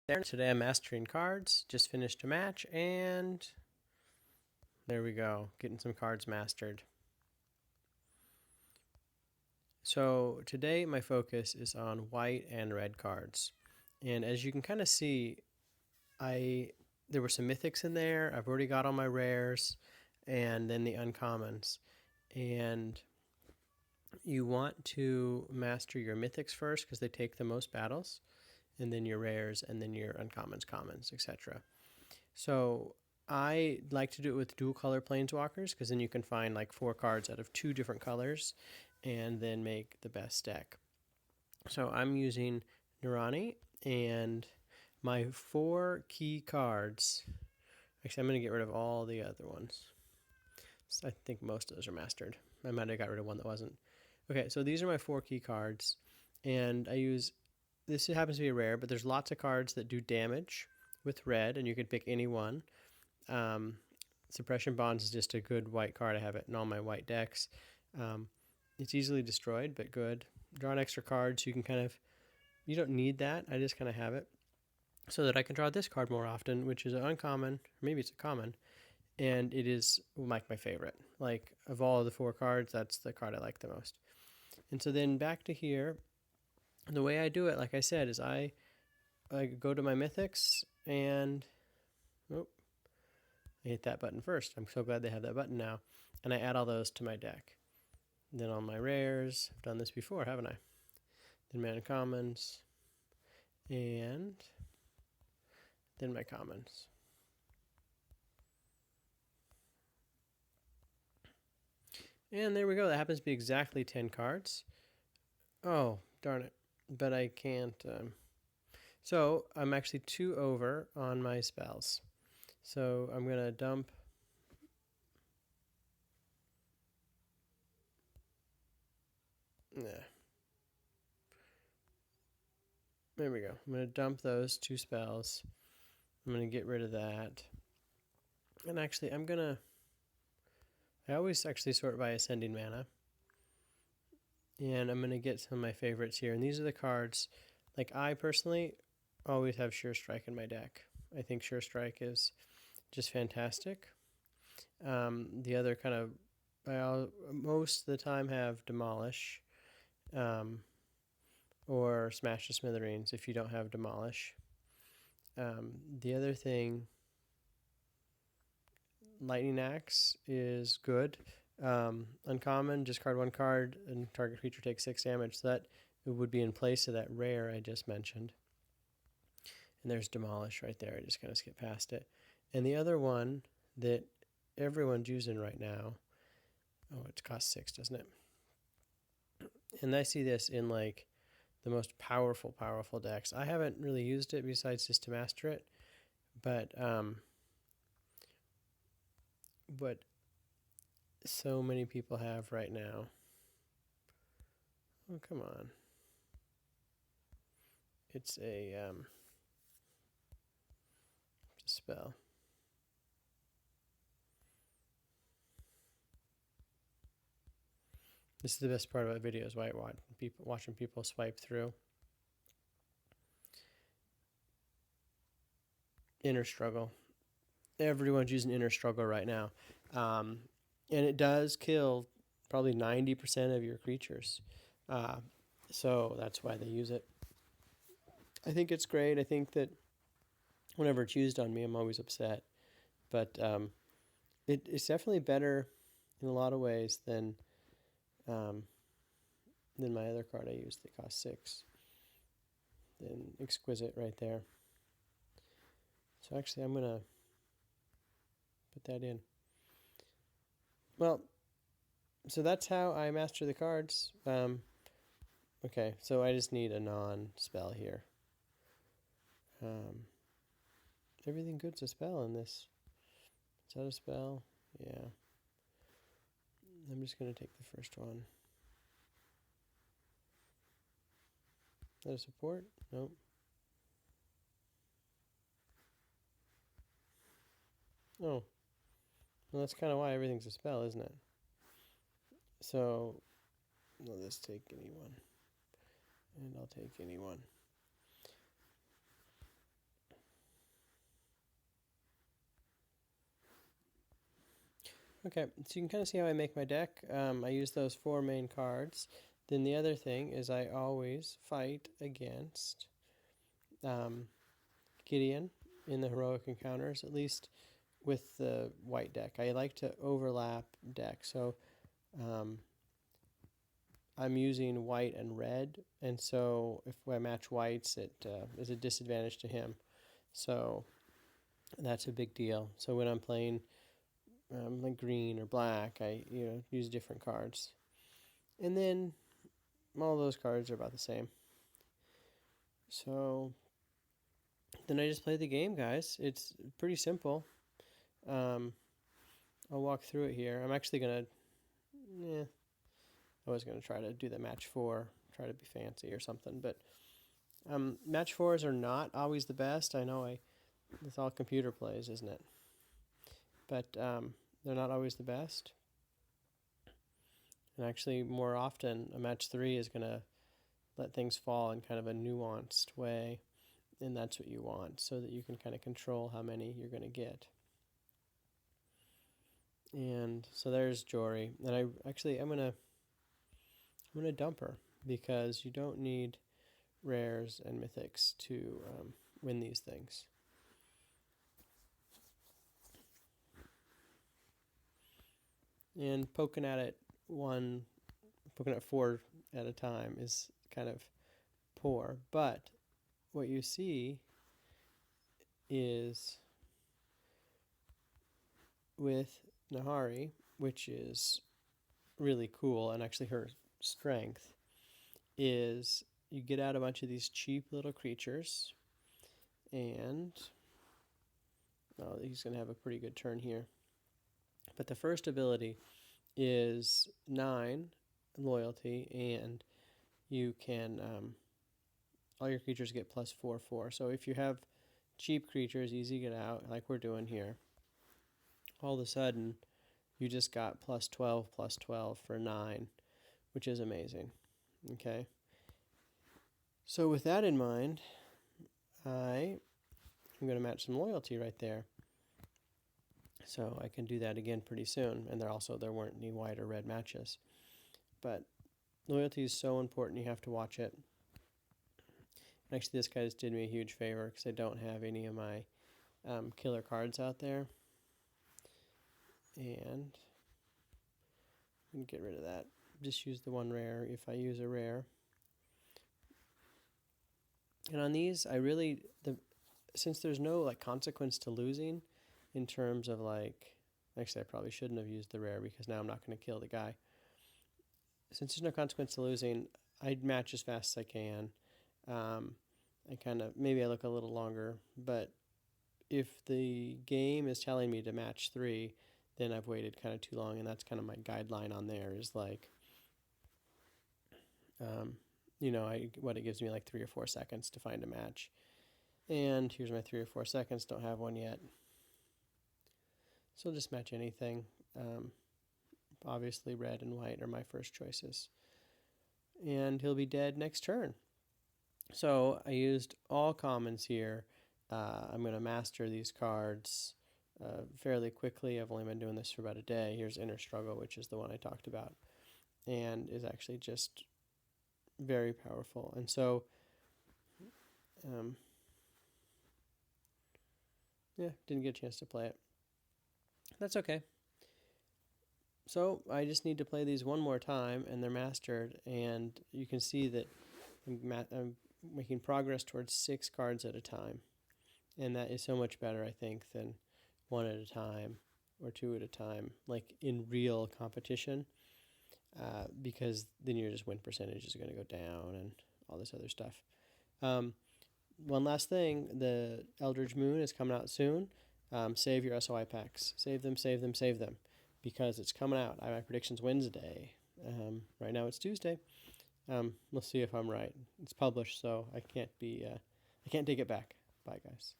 Today I'm mastering cards. Just finished a match and there we go, getting some cards mastered. So today my focus is on white and red cards. And as you can kind of see, there were some mythics in there. I've already got all my rares and then the uncommons. And you want to master your mythics first because they take the most battles, and then your rares, and then your uncommons, commons, etc. So I like to do it with dual color planeswalkers because then you can find like 4 cards out of 2 different colors and then make the best deck. So I'm using Nurani, and my 4 key cards. Actually, I'm going to get rid of all the other ones. So I think most of those are mastered. I might have got rid of one that wasn't. Okay, so these are my 4 key cards, and I use. This happens to be rare, but there's lots of cards that do damage with red, and you can pick any one. Suppression Bonds is just a good white card. I have it in all my white decks. It's easily destroyed, but good. Draw an extra card, so you can kind of, you don't need that. I just kind of have it so that I can draw this card more often, which is an uncommon, or maybe it's a common, and it is like my favorite. Like, of all of the 4 cards, that's the card I like the most. And so then back to here, the way I do it, like I said, is I go to my mythics and I hit that button first. I'm so glad they have that button now. And I add all those to my deck. Then on my rares, I've done this before, haven't I? Then my uncommons, and then my commons. And there we go. That happens to be exactly 10 cards. Oh, darn it. But I can't. So I'm actually 2 over on my spells. So I'm going to dump. Yeah. There we go. I'm going to dump those 2 spells. I'm going to get rid of that. And actually, I always actually sort by ascending mana. And I'm going to get some of my favorites here. And these are the cards. Like, I personally always have Sure Strike in my deck. I think Sure Strike is just fantastic. The other kind of, most of the time have Demolish or Smash to Smithereens if you don't have Demolish. The other thing, Lightning Axe is good. Uncommon, discard 1 card and target creature takes 6 damage. So that it would be in place of that rare I just mentioned. And there's Demolish right there. I just kind of skip past it. And the other one that everyone's using right now, oh, it costs 6, doesn't it? And I see this in like the most powerful decks. I haven't really used it besides just to master it, but what so many people have right now. Oh, come on. It's a spell. This is the best part about videos, why watching people swipe through. Inner Struggle. Everyone's using Inner Struggle right now. And it does kill probably 90% of your creatures. So that's why they use it. I think it's great. I think that whenever it's used on me, I'm always upset. But it's definitely better in a lot of ways than my other card I used that cost 6. Then Exquisite right there. So actually, I'm going to put that in. Well, so that's how I master the cards. Okay, so I just need a non-spell here. Everything good's a spell in this. Is that a spell? Yeah. I'm just going to take the first one. Is that a support? Nope. Oh. Well, that's kind of why everything's a spell, isn't it? So, I'll just take any one. And I'll take any one. Okay, so you can kind of see how I make my deck. I use those 4 main cards. Then the other thing is I always fight against um, Gideon in the heroic encounters, at least with the white deck. I like to overlap decks. So um, I'm using white and red, and so if I match whites, it is a disadvantage to him. So that's a big deal. So when I'm playing like green or black, I use different cards, and then all those cards are about the same. So then I just play the game, guys. It's pretty simple. Um, I'll walk through it here. I'm actually gonna, I was gonna try to do the match 4, try to be fancy or something, but match 4s are not always the best. I know it's all computer plays, isn't it? But they're not always the best. And actually, more often, a match 3 is gonna let things fall in kind of a nuanced way, and that's what you want, so that you can kind of control how many you're going to get. And so there's Jory, and I'm gonna dump her because you don't need rares and mythics to win these things. And poking at 4 at a time is kind of poor, but what you see is with Nahari, which is really cool, and actually her strength is you get out a bunch of these cheap little creatures, and he's going to have a pretty good turn here. But the first ability is 9 loyalty, and you can all your creatures get +4/4. So if you have cheap creatures, easy to get out, like we're doing here, all of a sudden you just got +12/+12 for 9, which is amazing. Okay. So with that in mind, I'm going to match some loyalty right there. So I can do that again pretty soon. And there weren't any white or red matches. But loyalty is so important, you have to watch it. Actually, this guy just did me a huge favor because I don't have any of my killer cards out there. And get rid of that. Just use the 1 rare if I use a rare. And on these, since there's no like consequence to losing, in terms of actually I probably shouldn't have used the rare because now I'm not going to kill the guy. Since there's no consequence to losing, I'd match as fast as I can. Maybe I look a little longer, but if the game is telling me to match 3, then I've waited kind of too long, and that's kind of my guideline on there is it gives me like 3 or 4 seconds to find a match. And here's my 3 or 4 seconds, don't have one yet. So I'll just match anything. Obviously red and white are my first choices. And he'll be dead next turn. So I used all commons here. I'm going to master these cards fairly quickly. I've only been doing this for about a day. Here's Inner Struggle, which is the one I talked about, and is actually just very powerful. And so didn't get a chance to play it. That's okay. So I just need to play these one more time, and they're mastered, and you can see that I'm making progress towards 6 cards at a time, and that is so much better, I think, than 1 at a time or 2 at a time, like in real competition, because then your just win percentage is going to go down and all this other stuff. One last thing, the Eldritch Moon is coming out soon. Save your SOI packs. Save them, save them, save them, because it's coming out. My prediction's Wednesday. Right now it's Tuesday. We'll see if I'm right. It's published, so I can't take it back. Bye, guys.